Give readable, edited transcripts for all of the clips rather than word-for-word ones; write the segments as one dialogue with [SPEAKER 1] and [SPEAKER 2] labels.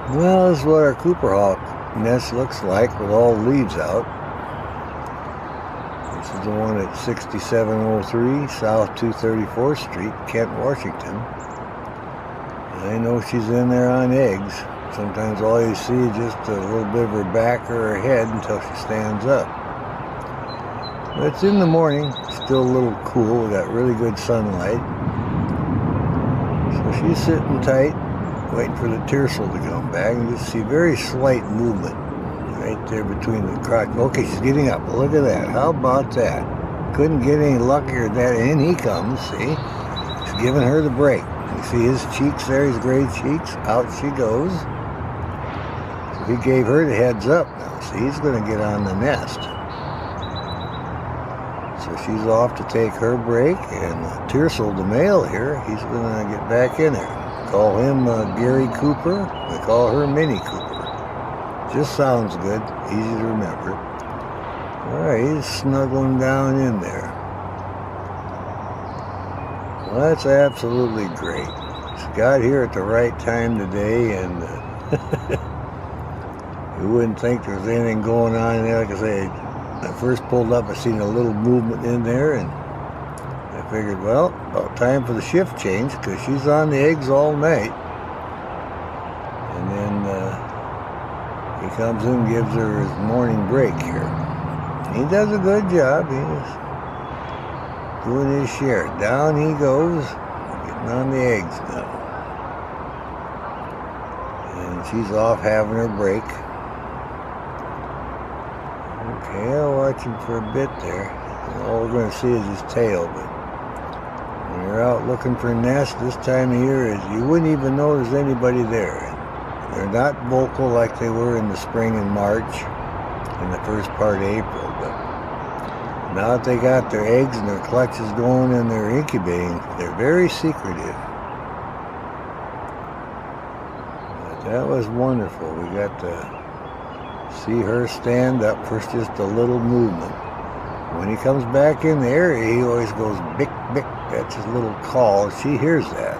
[SPEAKER 1] Well, this is what our Cooper Hawk nest looks like with all the leaves out. This is the one at 6703 South 234th Street, Kent, Washington. I know she's in there on eggs. Sometimes all you see is just a little bit of her back or her head until she stands up. But it's in the morning, still a little cool. We got really good sunlight. So she's sitting tight, waiting for the tiercel to come back. And you see very slight movement right there between the crotch. Okay, she's getting up. Look at that. How about that? Couldn't get any luckier than that. In he comes, see? He's giving her the break. You see his cheeks there, his gray cheeks. Out she goes. So he gave her the heads up now. See, he's going to get on the nest. So she's off to take her break. And Tiercel, the male here, he's going to get back in there. Call him Gary Cooper. We call her Minnie Cooper. Just sounds good. Easy to remember. All right, he's snuggling down in there. Well, that's absolutely great. She got here at the right time today, and you wouldn't think there was anything going on in there. Like I say, I first pulled up, I seen a little movement in there, and I figured, well, about time for the shift change, because she's on the eggs all night. And then he comes in and gives her his morning break here. He does a good job. He's doing his share. Down he goes, getting on the eggs now. And she's off having her break. Okay, I'll watch him for a bit there. And all we're going to see is his tail, but when you're out looking for nests this time of year, you wouldn't even know there's anybody there. They're not vocal like they were in the spring and March and the first part of April, but now that they got their eggs and their clutches going and they're incubating, they're very secretive. But that was wonderful. We got to see her stand up for just a little movement. When he comes back in the area, he always goes bick, bick. That's his little call. She hears that.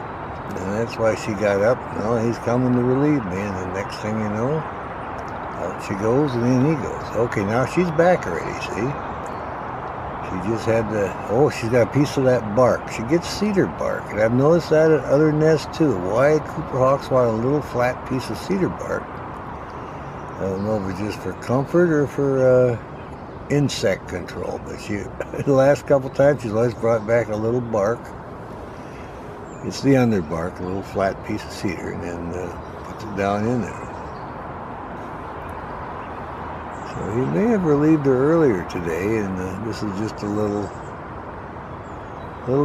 [SPEAKER 1] And that's why she got up. No, he's coming to relieve me. And the next thing you know, out she goes and in he goes. Okay, now she's back already, see? She just had to, she's got a piece of that bark. She gets cedar bark. And I've noticed that at other nests too. Why Cooper Hawks want a little flat piece of cedar bark? I don't know if it's just for comfort or for insect control. But the last couple times, she's always brought back a little bark. It's the underbark, a little flat piece of cedar, and then puts it down in there. So he may have relieved her earlier today, and this is just a little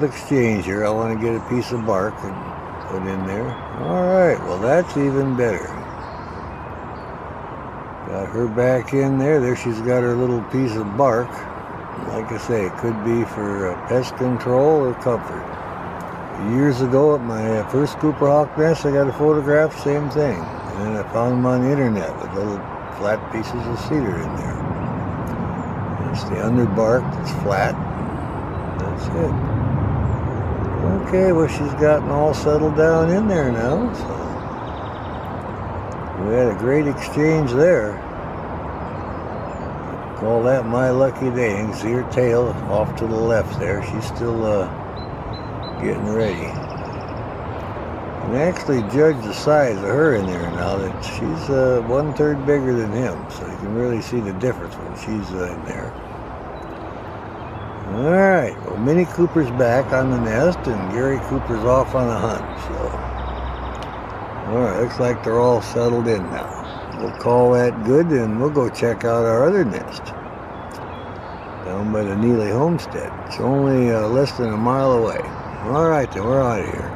[SPEAKER 1] exchange here. I want to get a piece of bark and put in there. All right, well that's even better. Got her back in there. There she's got her little piece of bark. Like I say, it could be for pest control or comfort. Years ago at my first Cooper Hawk nest, I got a photograph, same thing. And then I found them on the internet with little flat pieces of cedar in there. And it's the underbark that's flat. That's it. Okay, well she's gotten all settled down in there now, so we had a great exchange there. Call that my lucky day. You can see her tail off to the left there. She's still getting ready. And actually judge the size of her in there now that she's 1/3 bigger than him, so you can really see the difference when she's in there. All right, well Minnie Cooper's back on the nest and Gary Cooper's off on a hunt, so all right, looks like they're all settled in now. We'll call that good and we'll go check out our other nest down by the Neely Homestead. It's only less than a mile away. All right, then we're out of here.